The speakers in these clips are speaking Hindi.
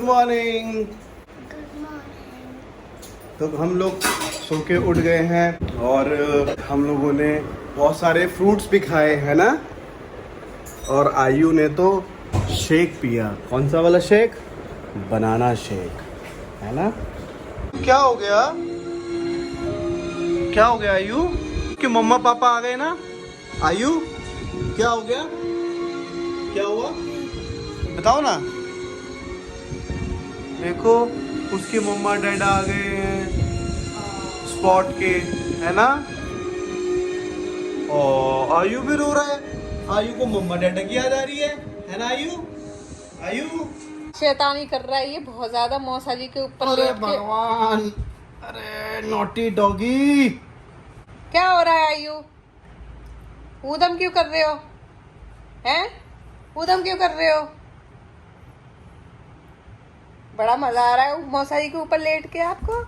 मॉर्निंग। तो हम लोग सो के उठ गए हैं और हम लोगों ने बहुत सारे फ्रूट्स भी खाए हैं ना। और आयु ने तो शेक पिया। कौन सा वाला शेक? बनाना शेक, है ना। क्या हो गया? क्या हो गया आयु? कि मम्मा पापा आ गए ना। आयु क्या हो गया? क्या हुआ बताओ ना। देखो उसके मम्मा डैडा आ गए हैं स्पॉट के, है ना। और आयु भी रो रहा है। आयु को मम्मा डैडा की याद आ रही है ना आयु? आयु शैतानी कर रहा है ये बहुत ज्यादा मौसा जी के ऊपर। अरे भगवान, अरे नॉटी डॉगी। क्या हो रहा है आयु? ऊधम क्यों कर रहे हो? हैं? ऊधम क्यों कर रहे हो? बड़ा मजा आ रहा है मौसा जी के ऊपर लेट के आपको?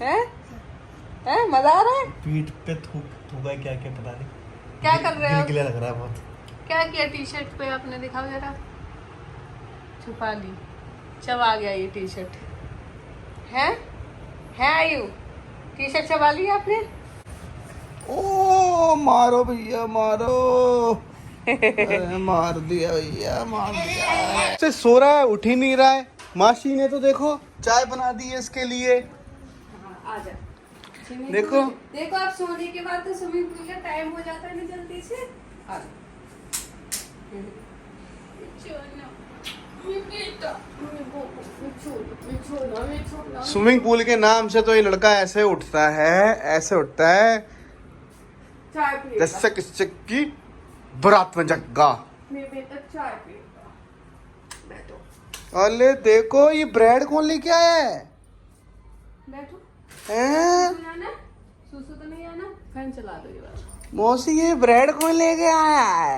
हैं? हैं? मजा आ रहा है? पीठ पे थूका क्या क्या पता नहीं। क्या कर रहे हो? गिला लग रहा है बहुत। क्या किया टी शर्ट पे आपने? दिखाओ जरा। छुपा ली। चबा गया ये टी शर्ट। है आयु? टी शर्ट चबा ली आपने? ओ मारो भैया मारो। अरे मार दिया भैया, मार दिया। से सो रहा है, उठ ही नहीं रहा है। मासी ने तो देखो चाय बना दी है इसके लिए। आजा। देखो देखो आप सोने के बाद तो स्विमिंग पूल का टाइम हो जाता है ना जल्दी से। स्विमिंग पूल के नाम से तो ये लड़का ऐसे उठता है, ऐसे उठता है चाय पिएगा। जैसे किसी की बारात में जग्गा। मेरे बेटा चाय पिएगा। बैठो अरे देखो ये ब्रेड कौन लेके आया है? बैठो। हैं? सुसु तो नहीं आना? फैन चला दो ये वाला। मौसी ये ब्रेड कौन लेके आया है?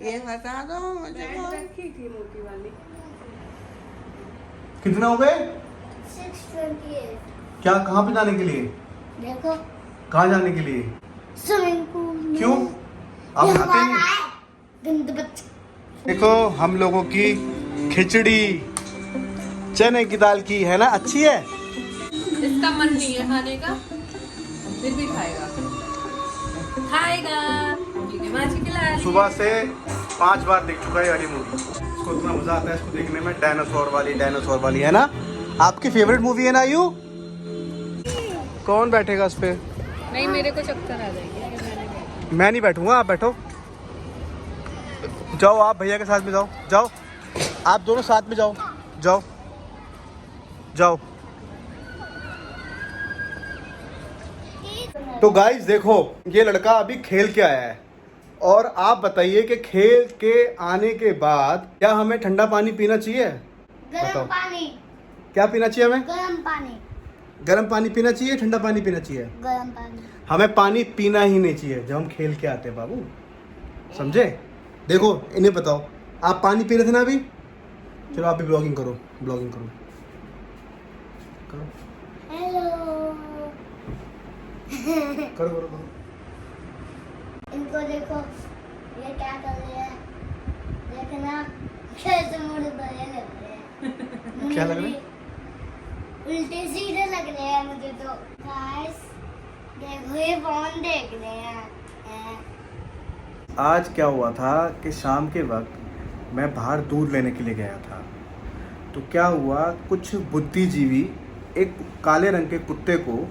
ये बता दो मुझे। ब्रेड रखी थी मोटी वाली। कितना हो गए? 628। क्या कहाँ पे जाने के लिए? देखो कहाँ जाने के लिए? स्विमिंग पूल में। क्यों? आप ये नहाते हमारा नहीं? है गंद बच्चा। देखो हम लोगों की खिचड़ी चने की दाल की है ना, अच्छी है। इसका मन नहीं है खाने का, फिर भी खाएगा। क्योंकि माँ जी खिला रही है। सुबह से 5 बार देख चुका है वाली मूवी। इसको इतना मजा आता है इसको देखने में। डायनासोर वाली है ना। आपकी फेवरेट मूवी है ना यू? कौन बैठेगा उस पे? नहीं, मेरे को चक्कर आ जाएगी। मैं नहीं बैठूंगा, आप बैठो। जाओ आप भैया के साथ में जाओ। जाओ आप दोनों साथ में जाओ। जाओ जाओ। तो गाइस देखो ये लड़का अभी खेल के आया है और आप बताइए कि खेल के आने के बाद क्या हमें ठंडा पानी पीना चाहिए? बताओ। गरम पानी। क्या पीना चाहिए हमें? गरम पानी। गर्म पानी पीना चाहिए, ठंडा पानी पीना चाहिए? गरम पानी। हमें पानी पीना ही नहीं चाहिए जब हम खेल के आते हैं बाबू, समझे? देखो इन्हें बताओ, आप पानी पी रहे थे ना अभी? चलो आप भी ब्लॉगिंग करो, ब्लॉगिंग करो करो हेलो। करो करो करो। इनको देखो ये क्या कर रहे हैं, देखना कैसे मुड़ बड़े लग रहे हैं। क्या लग रहे हैं? उल्टे सीधे लग रहे हैं मुझे तो। गाइस देखो ये फोन देख रहे हैं। आज क्या हुआ था कि शाम के वक्त मैं बाहर दूध लेने के लिए गया था। तो क्या हुआ, कुछ बुद्धिजीवी एक काले रंग के कुत्ते को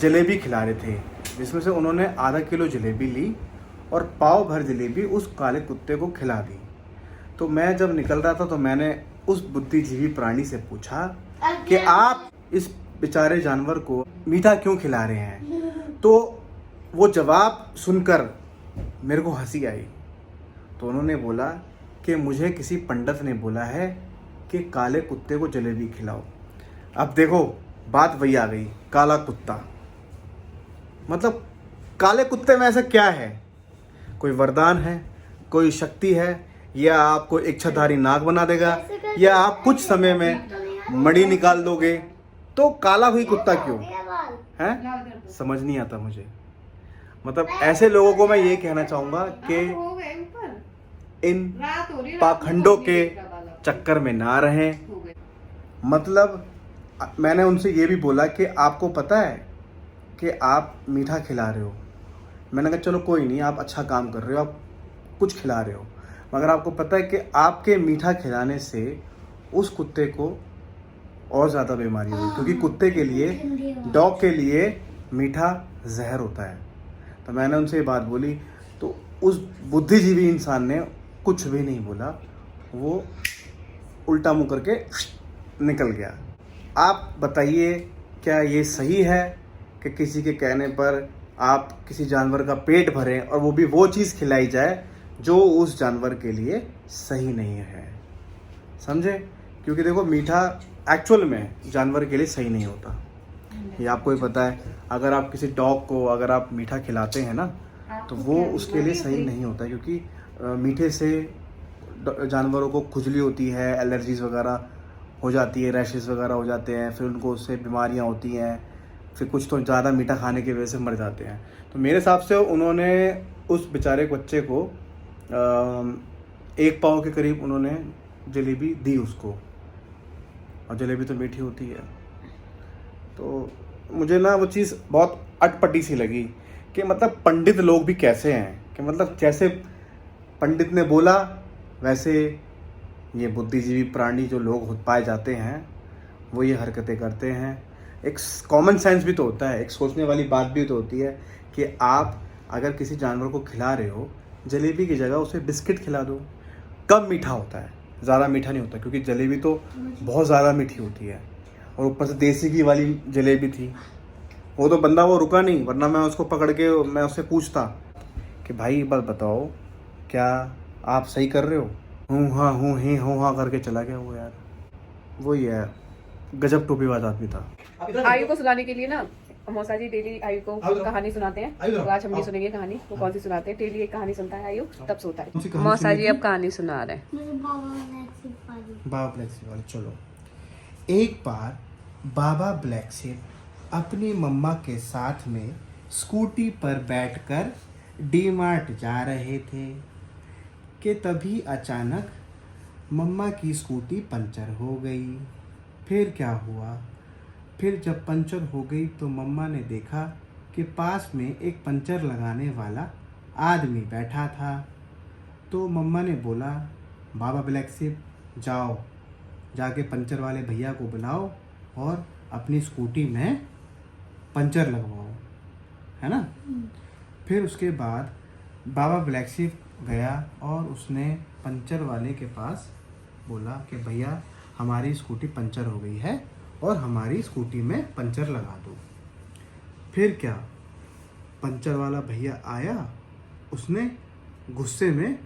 जलेबी खिला रहे थे, जिसमें से उन्होंने आधा किलो जलेबी ली और पाव भर जलेबी उस काले कुत्ते को खिला दी। तो मैं जब निकल रहा था तो मैंने उस बुद्धिजीवी प्राणी से पूछा कि आप इस बेचारे जानवर को मीठा क्यों खिला रहे हैं? तो वो जवाब सुनकर मेरे को हंसी आई। तो उन्होंने बोला कि मुझे किसी पंडित ने बोला है कि काले कुत्ते को जलेबी खिलाओ। अब देखो बात वही आ गई, काला कुत्ता मतलब काले कुत्ते में ऐसा क्या है? कोई वरदान है, कोई शक्ति है, या आपको इच्छाधारी नाग बना देगा, या आप कुछ समय में मणि निकाल दोगे? तो काला हुई कुत्ता क्यों है? समझ नहीं आता मुझे। मतलब ऐसे लोगों को मैं ये कहना चाहूंगा कि इन पाखंडों के चक्कर में ना रहें। मतलब मैंने उनसे ये भी बोला कि आपको पता है कि आप मीठा खिला रहे हो। मैंने कहा चलो कोई नहीं, आप अच्छा काम कर रहे हो, आप कुछ खिला रहे हो, मगर आपको पता है कि आपके मीठा खिलाने से उस कुत्ते को और ज़्यादा बीमारी हुई, क्योंकि कुत्ते के लिए, डॉग के लिए मीठा जहर होता है। तो मैंने उनसे ये बात बोली, तो उस बुद्धिजीवी इंसान ने कुछ भी नहीं बोला, वो उल्टा मुँह करके निकल गया। आप बताइए, क्या ये सही है कि किसी के कहने पर आप किसी जानवर का पेट भरें और वो भी वो चीज़ खिलाई जाए जो उस जानवर के लिए सही नहीं है? समझे? क्योंकि देखो, मीठा एक्चुअल में जानवर के लिए सही नहीं होता, ये आपको ही पता है। अगर आप किसी डॉग को अगर आप मीठा खिलाते हैं ना, तो वो उसके लिए सही नहीं होता, क्योंकि मीठे से जानवरों को खुजली होती है, एलर्जीज़ वगैरह हो जाती है, रैशेस वगैरह हो जाते हैं, फिर उनको उससे बीमारियां होती हैं, फिर कुछ तो ज़्यादा मीठा खाने की वजह से मर जाते हैं। तो मेरे हिसाब से उन्होंने उस बेचारे बच्चे को 1 पाव के करीब उन्होंने जलेबी दी उसको, और जलेबी तो मीठी होती है। तो मुझे ना वो चीज़ बहुत अटपटी सी लगी कि मतलब पंडित लोग भी कैसे हैं, कि मतलब जैसे पंडित ने बोला वैसे ये बुद्धिजीवी प्राणी जो लोग पाए जाते हैं वो ये हरकतें करते हैं। एक कॉमन सेंस भी तो होता है, एक सोचने वाली बात भी तो होती है कि आप अगर किसी जानवर को खिला रहे हो, जलेबी की जगह उसे बिस्किट खिला दो। कम मीठा होता है, ज़्यादा मीठा नहीं होता, क्योंकि जलेबी तो बहुत ज़्यादा मीठी होती है, और ऊपर से देसी घी वाली जलेबी थी। वो तो बंदा वो रुका नहीं, वरना मैं उसको पकड़ के मैं उससे पूछता कि भाई एक बात बताओ, क्या आप सही कर रहे हो? हूँ हाँ करके चला गया वो यार। वही है, गजब टोपीबाज आदमी था। आयु को सुनाने के लिए ना मौसा जी डेली आयु को कहानी सुनाते हैं। तो आज हम भी सुनेंगे कहानी। वो कौन सी सुनाते हैं? डेली एक कहानी सुनता है आयु, तब सोता है। मौसा जी अब कहानी सुना रहे हैं। मेरे बाबा ब्लैक शिप वाली। चलो। एक बार बाबा ब्लैक शिप अपनी मम्मा के साथ में स्कूटी पर बैठकर डीमार्ट जा रहे थे कि तभी अचानक मम्मा की स्कूटी पंचर हो गई। फिर क्या हुआ? फिर जब पंचर हो गई तो मम्मा ने देखा कि पास में एक पंचर लगाने वाला आदमी बैठा था। तो मम्मा ने बोला, बाबा ब्लैक शिप, जाओ जाके पंचर वाले भैया को बुलाओ और अपनी स्कूटी में पंचर लगवाओ, है ना? फिर उसके बाद बाबा ब्लैक शिप गया और उसने पंचर वाले के पास बोला कि भैया हमारी स्कूटी पंचर हो गई है और हमारी स्कूटी में पंचर लगा दो। फिर क्या, पंचर वाला भैया आया, उसने गुस्से में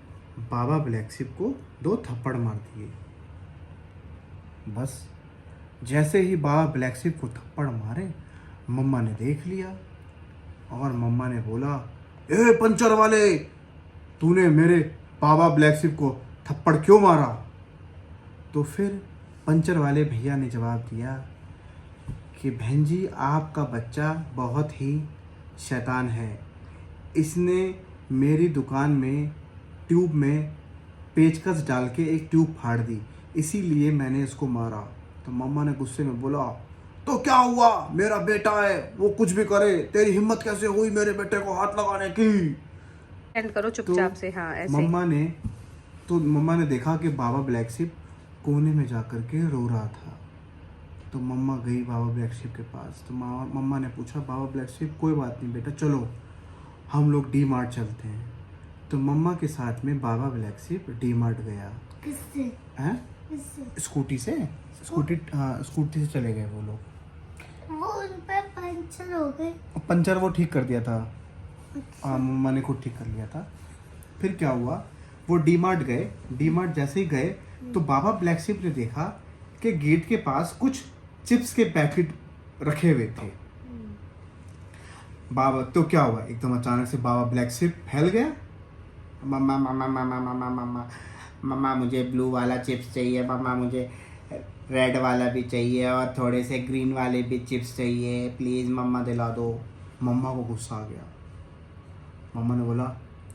बाबा ब्लैक शिप को 2 थप्पड़ मार दिए। बस जैसे ही बाबा ब्लैक शिप को थप्पड़ मारे, मम्मा ने देख लिया और मम्मा ने बोला, ए पंचर वाले, तूने मेरे बाबा ब्लैक शिप को थप्पड़ क्यों मारा? तो फिर पंचर वाले भैया ने जवाब दिया कि बहन जी, आपका बच्चा बहुत ही शैतान है। इसने मेरी दुकान में ट्यूब में पेचकस डाल के एक ट्यूब फाड़ दी, इसीलिए मैंने इसको मारा। तो मम्मा ने गुस्से में बोला, तो क्या हुआ, मेरा बेटा है, वो कुछ भी करे, तेरी हिम्मत कैसे हुई मेरे बेटे को हाथ लगाने की? एंड करो चुपचाप से। हाँ ऐसे। मम्मा ने देखा कि बाबा ब्लैक शिप कोने में जाकर के रो रहा था। तो मम्मा गई बाबा ब्लैक शिप के पास। तो मम्मा ने पूछा, बाबा ब्लैक शिप, कोई बात नहीं बेटा, चलो हम लोग डी मार्ट चलते हैं। तो मम्मा के साथ में baa baa black ship D mart गया। किससे? हैं? किससे? स्कूटी से स्कूटी से चले गए वो लोग। वो उन पे पंचर हो गए। पंचर वो ठीक कर दिया था। मम्मा ने खुद ठीक कर लिया था। फिर क्या हुआ, वो डी मार्ट गए। डी मार्ट जैसे ही गए तो बाबा ब्लैक शिप ने देखा कि गेट के पास कुछ चिप्स के पैकेट रखे हुए थे। बाबा, तो क्या हुआ, एकदम अचानक से बाबा ब्लैक शिप फैल गया। मम्मा मम्मा मम्मा मम्मा मम्मा मम्मा मुझे ब्लू वाला चिप्स चाहिए, मम्मा मुझे रेड वाला भी चाहिए और थोड़े से ग्रीन वाले भी चिप्स चाहिए, प्लीज़ मम्मा दिला दो। मम्मा को गुस्सा आ गया। मम्मा ने बोला,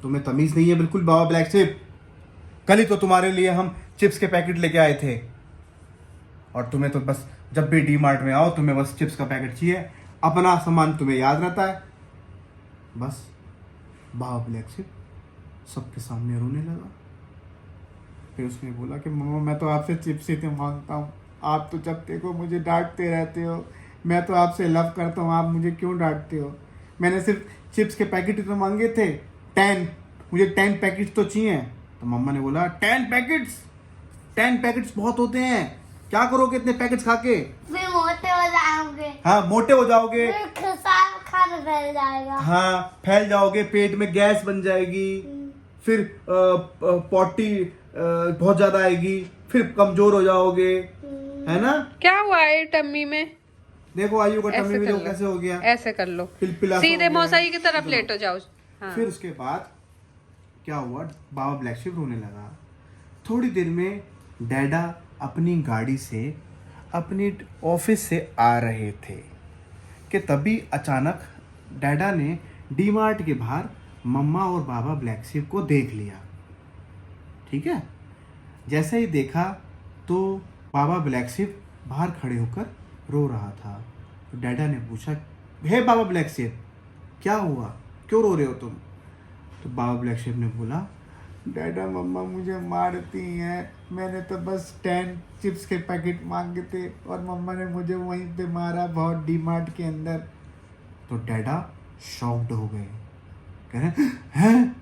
तुम्हें तमीज़ नहीं है बिल्कुल बाबा ब्लैक शिप, कल ही तो तुम्हारे लिए हम चिप्स के पैकेट लेके आए थे, और तुम्हें तो बस जब भी डी मार्ट में आओ तुम्हें बस चिप्स का पैकेट चाहिए, अपना सामान तुम्हें याद रहता है। बस बाबा ब्लैक शिप सबके सामने रोने लगा। फिर उसने बोला कि मम्मा मैं तो आपसे चिप्स ही तो मांगता हूँ, आप तो जब देखो मुझे डांटते रहते हो, मैं तो आपसे लव करता हूँ, आप मुझे क्यों डांटते हो? मैंने सिर्फ चिप्स के पैकेट ही तो मांगे थे, 10, मुझे 10 पैकेट्स तो चाहिए। तो मम्मा ने बोला 10 पैकेट्स बहुत होते हैं, क्या करोगे इतने पैकेट्स खा के? फिर मोटे हो जाओगे। हाँ मोटे हो जाओगे, फिर खाना फैल जाएगा। हाँ फैल जाओगे, पेट में गैस बन जाएगी, फिर पॉटी बहुत ज्यादा आएगी, फिर कमजोर हो जाओगे, है ना? क्या हुआ है टम्मी में? देखो आयु का टम्मी में देखो कैसे हो गया, ऐसे कर लो, पिलपिला सीधे मौसाई की तरफ लेटो जाओ। हाँ। फिर उसके बाद क्या हुआ, बाबा ब्लैक शिप रोने लगा। थोड़ी देर में डैडा अपनी गाड़ी से अपनी ऑफिस से आ रहे थे कि तभी अचानक डैडा ने डी मार्ट के बाहर मम्मा और बाबा ब्लैक शिप को देख लिया। ठीक है, जैसे ही देखा तो बाबा ब्लैक शिप बाहर खड़े होकर रो रहा था। तो डैडा ने पूछा, हे बाबा ब्लैक शिप क्या हुआ, क्यों रो रहे हो तुम? तो बाबा ब्लैक शिप ने बोला, डैडा मम्मा मुझे मारती हैं, मैंने तो बस 10 चिप्स के पैकेट मांगे थे और मम्मा ने मुझे वहीं पे मारा, बहुत डी मार्ट के अंदर। तो डैडा शॉक्ड हो गए, कह रहे हैं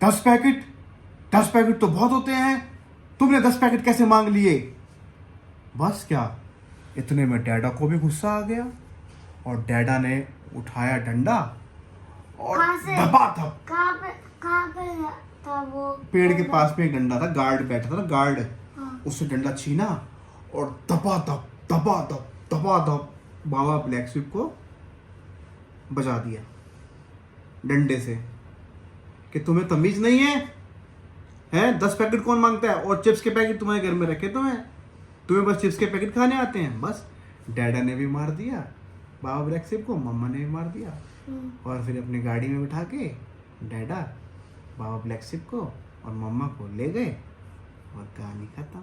10 पैकेट तो बहुत होते हैं, तुमने 10 पैकेट कैसे मांग लिए? बस क्या, इतने में डैडा को भी गुस्सा आ गया और डैडा ने उठाया डंडा और धपाधप। कहाँ पे था वो? पेड़ के पास में एक डंडा था, गार्ड बैठा था ना, गार्ड, उससे डंडा छीना और धपाधप बाबा ब्लैक शिप को बजा दिया डंडे से कि तुम्हें तमीज नहीं है 10 पैकेट कौन मांगता है, और चिप्स के पैकेट तुम्हारे घर में रखे तुम्हें बस चिप्स के पैकेट खाने आते हैं। बस डैडा ने भी मार दिया बाबा ब्लैक शिप को, मम्मा ने भी मार दिया, और फिर अपनी गाड़ी में बिठा के डैडा बाबा ब्लैक शिप को और मम्मा को ले गए और कहानी खत्म।